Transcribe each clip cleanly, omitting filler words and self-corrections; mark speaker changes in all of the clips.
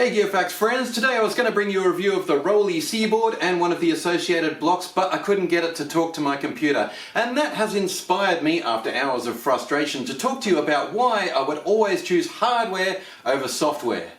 Speaker 1: Hey Gearfacts friends, today I was going to bring you a review of the Rollei Seaboard and one of the associated blocks, but I couldn't get it to talk to my computer. And that has inspired me, after hours of frustration, to talk to you about why I would always choose hardware over software.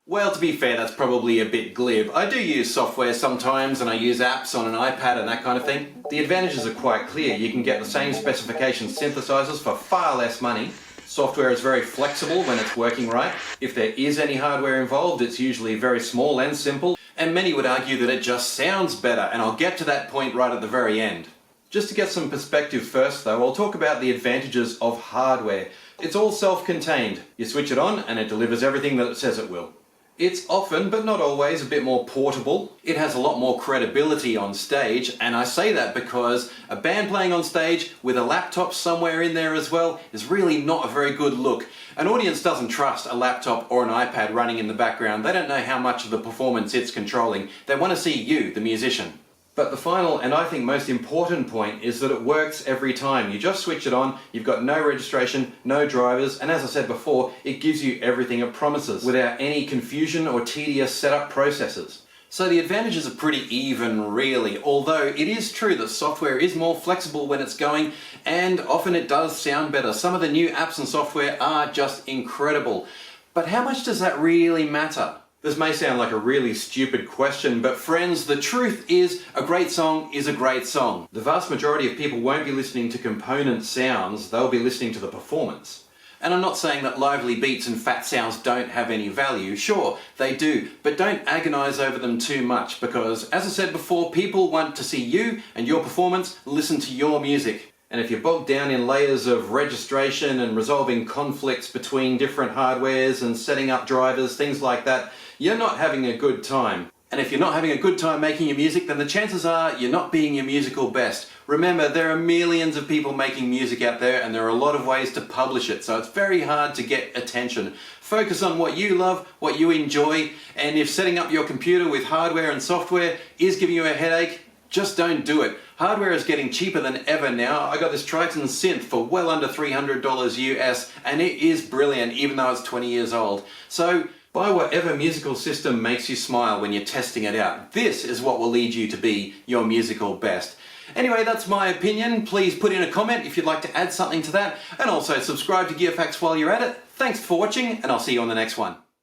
Speaker 1: Well, to be fair, that's probably a bit glib. I do use software sometimes, and I use apps on an iPad and that kind of thing. The advantages are quite clear. You can get the same specification synthesizers for far less money. Software is very flexible when it's working right. If there is any hardware involved, it's usually very small and simple. And many would argue that it just sounds better, and I'll get to that point right at the very end. Just to get some perspective first though, I'll talk about the advantages of hardware. It's all self-contained. You switch it on and it delivers everything that it says it will. It's often, but not always, a bit more portable. It has a lot more credibility on stage, and I say that because a band playing on stage with a laptop somewhere in there as well is really not a very good look. An audience doesn't trust a laptop or an iPad running in the background. They don't know how much of the performance it's controlling. They want to see you, the musician. But the final, and I think most important point, is that it works every time. You just switch it on, you've got no registration, no drivers, and as I said before, it gives you everything it promises, without any confusion or tedious setup processes. So the advantages are pretty even, really, although it is true that software is more flexible when it's going, and often it does sound better. Some of the new apps and software are just incredible. But how much does that really matter? This may sound like a really stupid question, but friends, the truth is a great song is a great song. The vast majority of people won't be listening to component sounds, they'll be listening to the performance. And I'm not saying that lively beats and fat sounds don't have any value. Sure, they do, but don't agonize over them too much because, as I said before, people want to see you and your performance, listen to your music. And if you're bogged down in layers of registration and resolving conflicts between different hardwares and setting up drivers, things like that, you're not having a good time. And if you're not having a good time making your music, then the chances are you're not being your musical best. Remember, there are millions of people making music out there and there are a lot of ways to publish it, so it's very hard to get attention. Focus on what you love, what you enjoy, and if setting up your computer with hardware and software is giving you a headache, just don't do it. Hardware is getting cheaper than ever now. I got this Triton synth for well under $300 US, and it is brilliant even though it's 20 years old. So buy whatever musical system makes you smile when you're testing it out. This is what will lead you to be your musical best. Anyway, that's my opinion. Please put in a comment if you'd like to add something to that, and also subscribe to Gearfacts while you're at it. Thanks for watching, and I'll see you on the next one.